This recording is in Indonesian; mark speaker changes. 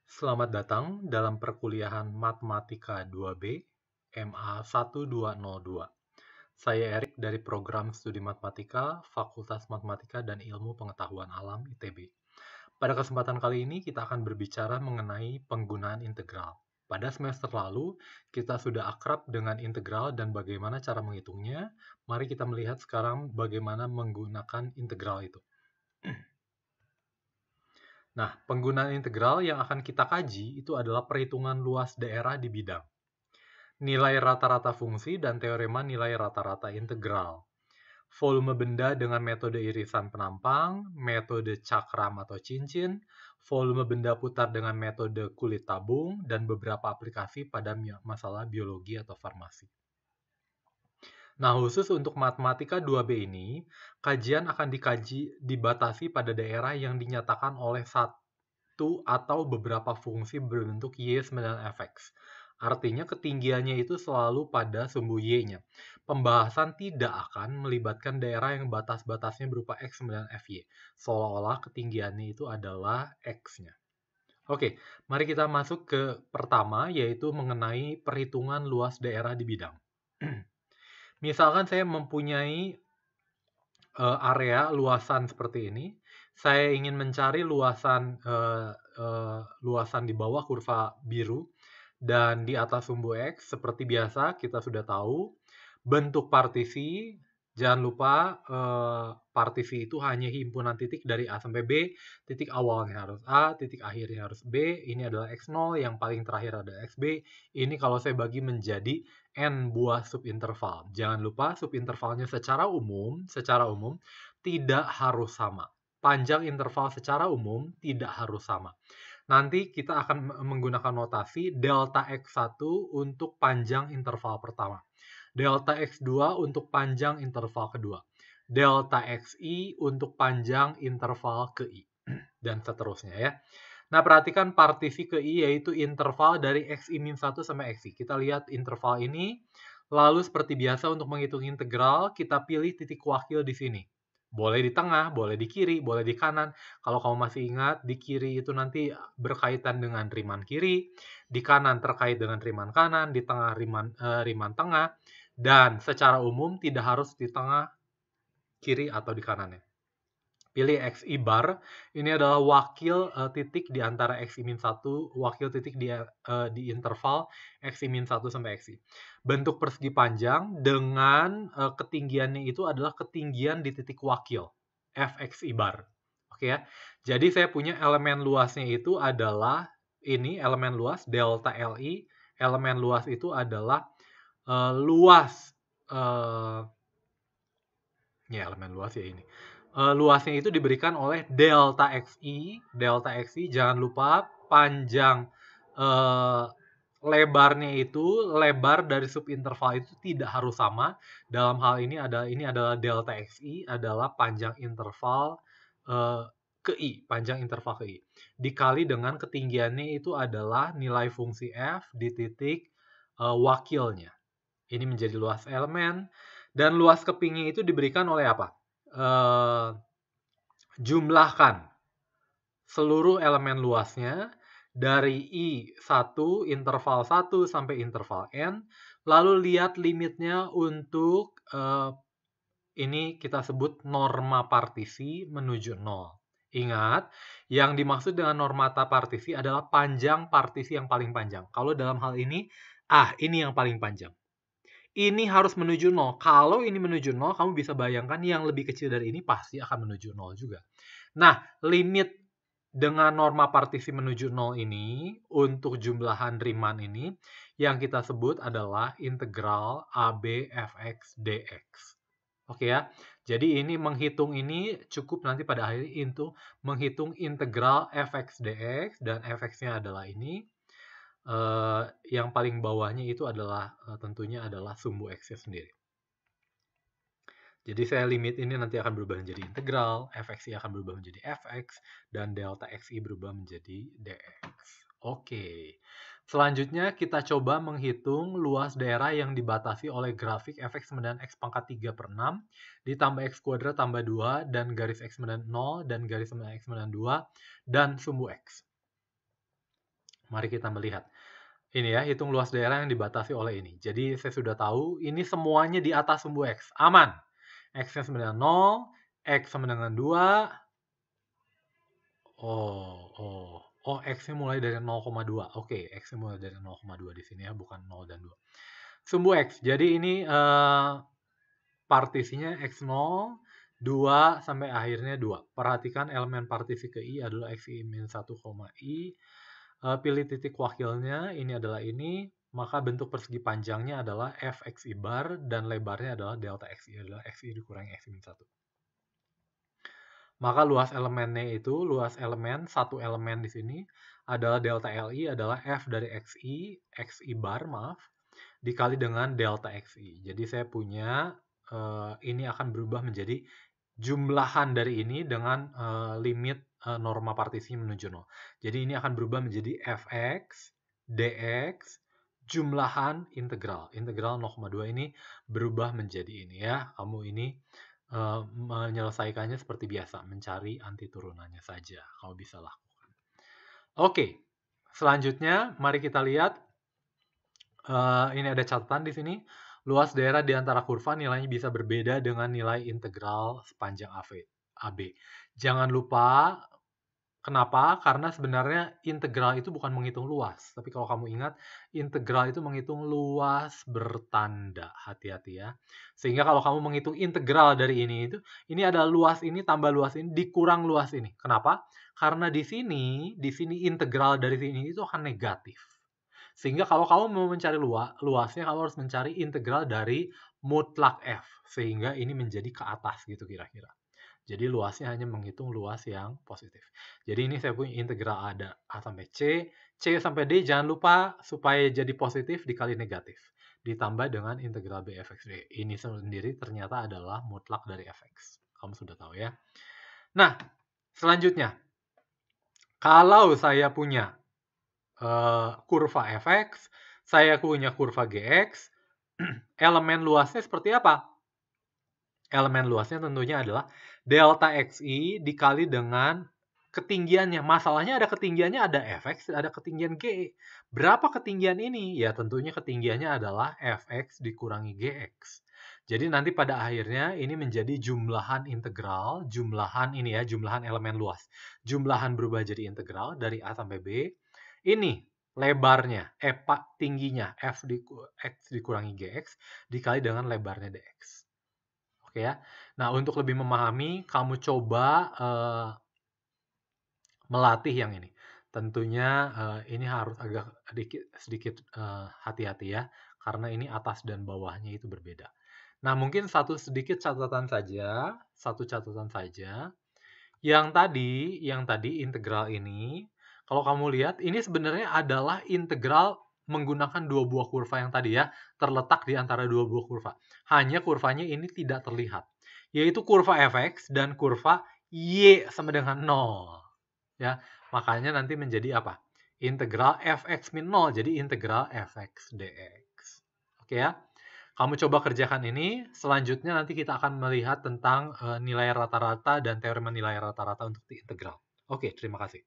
Speaker 1: Selamat datang dalam perkuliahan Matematika 2B, MA 1202. Saya Erik dari Program Studi Matematika, Fakultas Matematika dan Ilmu Pengetahuan Alam ITB. Pada kesempatan kali ini kita akan berbicara mengenai penggunaan integral. Pada semester lalu, kita sudah akrab dengan integral dan bagaimana cara menghitungnya. Mari kita melihat sekarang bagaimana menggunakan integral itu. Nah, penggunaan integral yang akan kita kaji itu adalah perhitungan luas daerah di bidang, nilai rata-rata fungsi, dan teorema nilai rata-rata integral, volume benda dengan metode irisan penampang, metode cakram atau cincin, volume benda putar dengan metode kulit tabung, dan beberapa aplikasi pada masalah biologi atau farmasi. Nah, khusus untuk matematika 2B ini, kajian akan dibatasi pada daerah yang dinyatakan oleh satu atau beberapa fungsi berbentuk Y9Fx. Artinya ketinggiannya itu selalu pada sumbu Y-nya. Pembahasan tidak akan melibatkan daerah yang batas-batasnya berupa X9Fy, seolah-olah ketinggiannya itu adalah X-nya. Oke, mari kita masuk ke pertama, yaitu mengenai perhitungan luas daerah di bidang. Misalkan saya mempunyai area luasan seperti ini, saya ingin mencari luasan luasan di bawah kurva biru dan di atas sumbu X. Seperti biasa kita sudah tahu bentuk partisi. Jangan lupa partisi itu hanya himpunan titik dari A sampai B. Titik awalnya harus A, titik akhirnya harus B. Ini adalah X0, yang paling terakhir adalah XB. Ini kalau saya bagi menjadi N buah subinterval. Jangan lupa subintervalnya secara umum tidak harus sama. Panjang interval secara umum tidak harus sama. Nanti kita akan menggunakan notasi delta X1 untuk panjang interval pertama, delta X2 untuk panjang interval kedua, delta XI untuk panjang interval ke I, dan seterusnya ya. Nah, perhatikan partisi ke I yaitu interval dari XI-1 sampai XI. Kita lihat interval ini. Lalu seperti biasa untuk menghitung integral, kita pilih titik wakil di sini. Boleh di tengah, boleh di kiri, boleh di kanan. Kalau kamu masih ingat, di kiri itu nanti berkaitan dengan riman kiri, di kanan terkait dengan riman kanan, di tengah riman tengah, dan secara umum tidak harus di tengah, kiri, atau di kanannya. Pilih XI bar, ini adalah wakil titik di antara XI-1, wakil titik di interval XI-1 sampai XI. Bentuk persegi panjang dengan ketinggiannya itu adalah ketinggian di titik wakil, FXI bar. Oke ya, jadi saya punya elemen luasnya itu adalah ini, elemen luas, delta LI. Elemen luas itu adalah luas, ya elemen luas ya ini. Luasnya itu diberikan oleh delta XI. Delta XI, jangan lupa panjang lebarnya itu, lebar dari subinterval itu tidak harus sama. Dalam hal ini adalah delta XI adalah panjang interval ke I, panjang interval ke I. Dikali dengan ketinggiannya itu adalah nilai fungsi F di titik wakilnya. Ini menjadi luas elemen. Dan luas kepingnya itu diberikan oleh apa? Jumlahkan seluruh elemen luasnya dari I1, interval 1 sampai interval N, lalu lihat limitnya untuk ini kita sebut norma partisi menuju 0. Ingat, yang dimaksud dengan norma partisi adalah panjang partisi yang paling panjang. Kalau dalam hal ini, ini yang paling panjang. Ini harus menuju 0. Kalau ini menuju 0, kamu bisa bayangkan yang lebih kecil dari ini pasti akan menuju 0 juga. Nah, limit dengan norma partisi menuju 0 ini, untuk jumlahan Riemann ini, yang kita sebut adalah integral AB fx dx. Oke ya, jadi ini menghitung ini cukup nanti pada akhirnya itu menghitung integral fx dx, dan fx-nya adalah ini. Yang paling bawahnya itu adalah tentunya adalah sumbu X-nya sendiri. Jadi saya limit ini nanti akan berubah menjadi integral, fxi akan berubah menjadi fx, dan delta xi berubah menjadi dx. Oke. Selanjutnya kita coba menghitung luas daerah yang dibatasi oleh grafik fx 9 x pangkat 3 per 6 ditambah x kuadrat tambah 2 dan garis x 9 0 dan garis 9 x 9 2 dan sumbu x. Mari kita melihat. Ini ya, hitung luas daerah yang dibatasi oleh ini. Jadi saya sudah tahu, ini semuanya di atas sumbu X. Aman. X-nya sama dengan 0, X sama dengan 2. X-nya mulai dari 0,2. Oke, X-nya mulai dari 0,2 di sini ya, bukan 0 dan 2. Sumbu X. Jadi ini partisinya X0, 2 sampai akhirnya 2. Perhatikan elemen partisi ke I adalah XI-1, I. Pilih titik wakilnya, ini adalah ini, maka bentuk persegi panjangnya adalah Fxi bar, dan lebarnya adalah delta Xi, adalah Xi dikurangi Xi-1. Maka luas elemennya itu, luas elemen, satu elemen di sini, adalah delta Li, adalah F dari Xi bar, maaf, dikali dengan delta Xi. Jadi saya punya, ini akan berubah menjadi jumlahan dari ini dengan limit norma partisi menuju 0. Jadi ini akan berubah menjadi fx dx jumlahan integral. Integral 0,2 ini berubah menjadi ini ya. Kamu ini menyelesaikannya seperti biasa, mencari anti turunannya saja. Kamu bisa lakukan. Oke, selanjutnya mari kita lihat. Ini ada catatan di sini. Luas daerah di antara kurva nilainya bisa berbeda dengan nilai integral sepanjang AB. Jangan lupa, kenapa? Karena sebenarnya integral itu bukan menghitung luas. Tapi kalau kamu ingat, integral itu menghitung luas bertanda. Hati-hati ya. Sehingga kalau kamu menghitung integral dari ini adalah luas ini tambah luas ini dikurang luas ini. Kenapa? Karena di sini integral dari sini itu akan negatif. Sehingga kalau kamu mau mencari luasnya, kamu harus mencari integral dari mutlak F. Sehingga ini menjadi ke atas gitu kira-kira. Jadi luasnya hanya menghitung luas yang positif. Jadi ini saya punya integral ada A sampai C. C sampai D jangan lupa supaya jadi positif dikali negatif. Ditambah dengan integral B fx D. Ini sendiri ternyata adalah mutlak dari fx. Kamu sudah tahu ya. Nah, selanjutnya. Kalau saya punya kurva fx, saya punya kurva gx, elemen luasnya seperti apa? Elemen luasnya tentunya adalah delta xi dikali dengan ketinggiannya. Masalahnya ada ketinggiannya, ada fx, ada ketinggian g. Berapa ketinggian ini? Ya tentunya ketinggiannya adalah fx dikurangi gx. Jadi nanti pada akhirnya ini menjadi jumlahan integral, jumlahan ini ya, jumlahan elemen luas. Jumlahan berubah jadi integral dari A sampai B. Ini lebarnya, tingginya f dikurangi gx dikali dengan lebarnya dx. Oke ya. Nah, untuk lebih memahami, kamu coba melatih yang ini. Tentunya ini harus agak sedikit hati-hati ya, karena ini atas dan bawahnya itu berbeda. Nah, mungkin satu catatan saja. Yang tadi integral ini, kalau kamu lihat, ini sebenarnya adalah integral menggunakan dua buah kurva yang tadi ya, terletak di antara dua buah kurva. Hanya kurvanya ini tidak terlihat, yaitu kurva fx dan kurva y sama dengan 0. Ya, makanya nanti menjadi apa? Integral fx min 0, jadi integral fx dx. Oke ya. Kamu coba kerjakan ini, selanjutnya nanti kita akan melihat tentang nilai rata-rata dan teorema nilai rata-rata untuk integral. Oke, terima kasih.